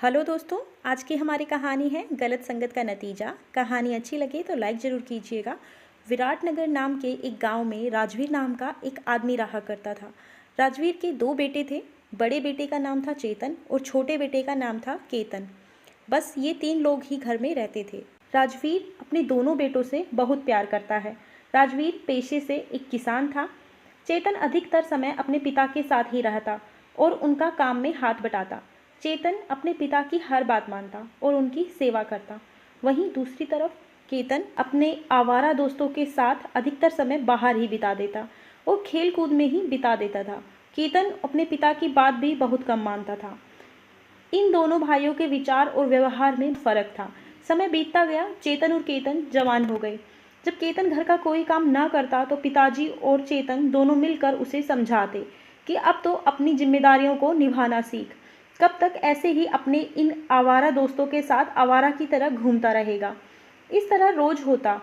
Hello दोस्तों, आज की हमारी कहानी है गलत संगत का नतीजा। कहानी अच्छी लगे तो लाइक ज़रूर कीजिएगा। विराटनगर नाम के एक गांव में राजवीर नाम का एक आदमी रहा करता था। राजवीर के दो बेटे थे। बड़े बेटे का नाम था चेतन और छोटे बेटे का नाम था केतन। बस ये तीन लोग ही घर में रहते थे। राजवीर अपने दोनों बेटों से बहुत प्यार करता है। राजवीर पेशे से एक किसान था। चेतन अधिकतर समय अपने पिता के साथ ही रहता और उनका काम में हाथ बटाता। चेतन अपने पिता की हर बात मानता और उनकी सेवा करता। वहीं दूसरी तरफ केतन अपने आवारा दोस्तों के साथ अधिकतर समय बाहर ही बिता देता और खेल कूद में ही बिता देता था। केतन अपने पिता की बात भी बहुत कम मानता था। इन दोनों भाइयों के विचार और व्यवहार में फर्क था। समय बीतता गया, चेतन और केतन जवान हो गए। जब केतन घर का कोई काम ना करता तो पिताजी और चेतन दोनों मिलकर उसे समझाते कि अब तो अपनी जिम्मेदारियों को निभाना सीख। कब तक ऐसे ही अपने इन आवारा दोस्तों के साथ आवारा की तरह घूमता रहेगा। इस तरह रोज होता।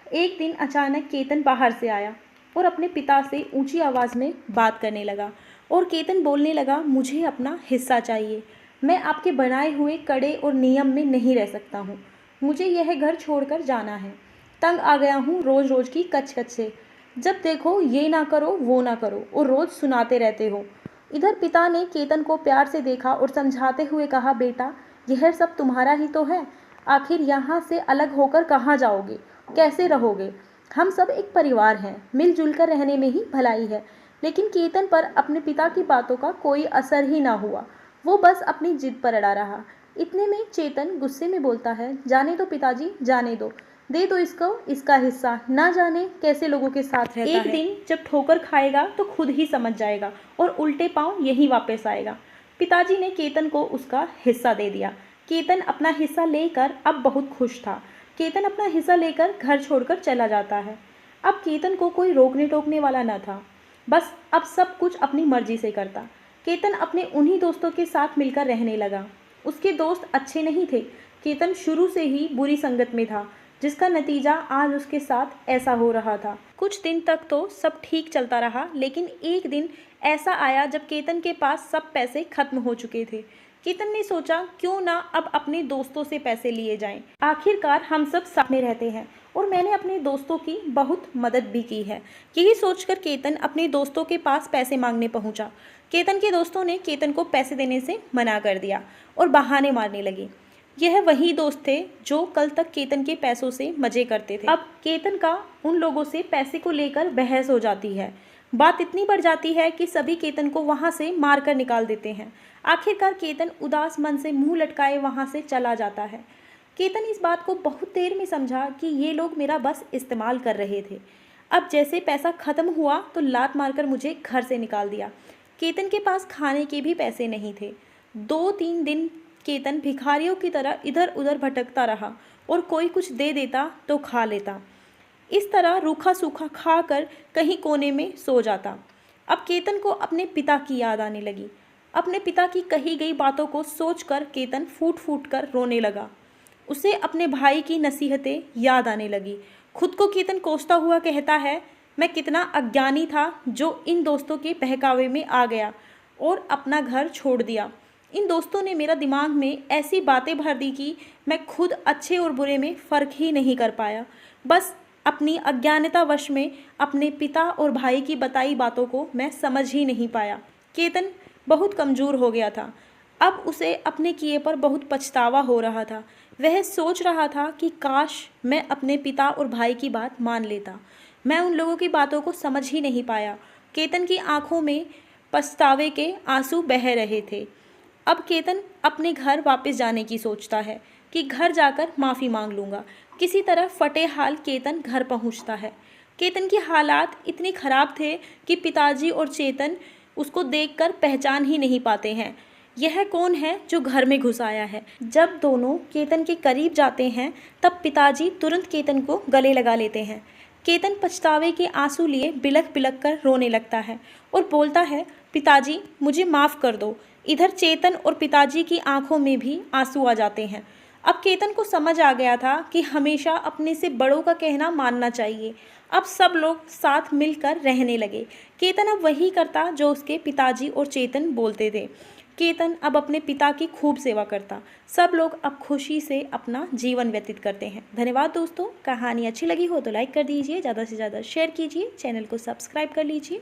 एक दिन अचानक केतन बाहर से आया और अपने पिता से ऊंची आवाज़ में बात करने लगा। और केतन बोलने लगा, मुझे अपना हिस्सा चाहिए। मैं आपके बनाए हुए कड़े और नियम में नहीं रह सकता हूँ। मुझे यह घर छोड़कर जाना है। तंग आ गया हूँ रोज़ रोज़ की कच-कच से। जब देखो ये ना करो वो ना करो और रोज़ सुनाते रहते हो। इधर पिता ने केतन को प्यार से देखा और समझाते हुए कहा, बेटा यह सब तुम्हारा ही तो है। आखिर यहाँ से अलग होकर कहाँ जाओगे, कैसे रहोगे? हम सब एक परिवार हैं, मिलजुल कर रहने में ही भलाई है। लेकिन केतन पर अपने पिता की बातों का कोई असर ही ना हुआ। वो बस अपनी जिद पर अड़ा रहा। इतने में चेतन गुस्से में बोलता है, जाने दो पिताजी, जाने दो। दे दो इसको इसका हिस्सा। ना जाने कैसे लोगों के साथ रहता है। एक दिन जब ठोकर खाएगा तो खुद ही समझ जाएगा और उल्टे पांव यही वापस आएगा। पिताजी ने केतन को उसका हिस्सा दे दिया। केतन अपना हिस्सा लेकर अब बहुत खुश था। केतन अपना हिस्सा लेकर घर छोड़कर चला जाता है। अब केतन को कोई रोकने टोकने वाला न था। बस अब सब कुछ अपनी मर्जी से करता। केतन अपने उन्हीं दोस्तों के साथ मिलकर रहने लगा। उसके दोस्त अच्छे नहीं थे। केतन शुरू से ही बुरी संगत में था, जिसका नतीजा आज उसके साथ ऐसा हो रहा था। कुछ दिन तक तो सब ठीक चलता रहा, लेकिन एक दिन ऐसा आया जब केतन के पास सब पैसे खत्म हो चुके थे। केतन ने सोचा, क्यों ना अब अपने दोस्तों से पैसे लिए जाएं। आखिरकार हम सब साथ में रहते हैं और मैंने अपने दोस्तों की बहुत मदद भी की है। यही सोचकर केतन अपने दोस्तों के पास पैसे मांगने पहुंचा। केतन के दोस्तों ने केतन को पैसे देने से मना कर दिया और बहाने मारने लगे। यह वही दोस्त थे जो कल तक केतन के पैसों से मजे करते थे। अब केतन का उन लोगों से पैसे को लेकर बहस हो जाती है। बात इतनी बढ़ जाती है कि सभी केतन को वहां से मारकर निकाल देते हैं। आखिरकार केतन उदास मन से मुंह लटकाए वहां से चला जाता है। केतन इस बात को बहुत देर में समझा कि ये लोग मेरा बस इस्तेमाल कर रहे थे। अब जैसे पैसा खत्म हुआ तो लात मारकर मुझे घर से निकाल दिया। केतन के पास खाने के भी पैसे नहीं थे। 2-3 दिन केतन भिखारियों की तरह इधर उधर भटकता रहा और कोई कुछ दे देता तो खा लेता। इस तरह रूखा सूखा खाकर कहीं कोने में सो जाता। अब केतन को अपने पिता की याद आने लगी। अपने पिता की कही गई बातों को सोचकर केतन फूट फूट कर रोने लगा। उसे अपने भाई की नसीहतें याद आने लगी। खुद को केतन कोसता हुआ कहता है, मैं कितना अज्ञानी था जो इन दोस्तों के बहकावे में आ गया और अपना घर छोड़ दिया। इन दोस्तों ने मेरा दिमाग में ऐसी बातें भर दी कि मैं खुद अच्छे और बुरे में फ़र्क ही नहीं कर पाया। बस अपनी अज्ञानतावश में अपने पिता और भाई की बताई बातों को मैं समझ ही नहीं पाया। केतन बहुत कमज़ोर हो गया था। अब उसे अपने किए पर बहुत पछतावा हो रहा था। वह सोच रहा था कि काश मैं अपने पिता और भाई की बात मान लेता। मैं उन लोगों की बातों को समझ ही नहीं पाया। केतन की आंखों में पछतावे के आंसू बह रहे थे। अब केतन अपने घर वापस जाने की सोचता है कि घर जाकर माफ़ी मांग लूँगा। किसी तरह फटे हाल केतन घर पहुँचता है। केतन के हालात इतने ख़राब थे कि पिताजी और चेतन उसको देखकर पहचान ही नहीं पाते हैं। यह कौन है जो घर में घुस आया है? जब दोनों केतन के करीब जाते हैं तब पिताजी तुरंत केतन को गले लगा लेते हैं। केतन पछतावे के आंसू लिए बिलख बिलख कर रोने लगता है और बोलता है, पिताजी मुझे माफ़ कर दो। इधर चेतन और पिताजी की आंखों में भी आंसू आ जाते हैं। अब केतन को समझ आ गया था कि हमेशा अपने से बड़ों का कहना मानना चाहिए। अब सब लोग साथ मिलकर रहने लगे। केतन अब वही करता जो उसके पिताजी और चेतन बोलते थे। केतन अब अपने पिता की खूब सेवा करता। सब लोग अब खुशी से अपना जीवन व्यतीत करते हैं। धन्यवाद दोस्तों। कहानी अच्छी लगी हो तो लाइक कर दीजिए, ज़्यादा से ज़्यादा शेयर कीजिए, चैनल को सब्सक्राइब कर लीजिए।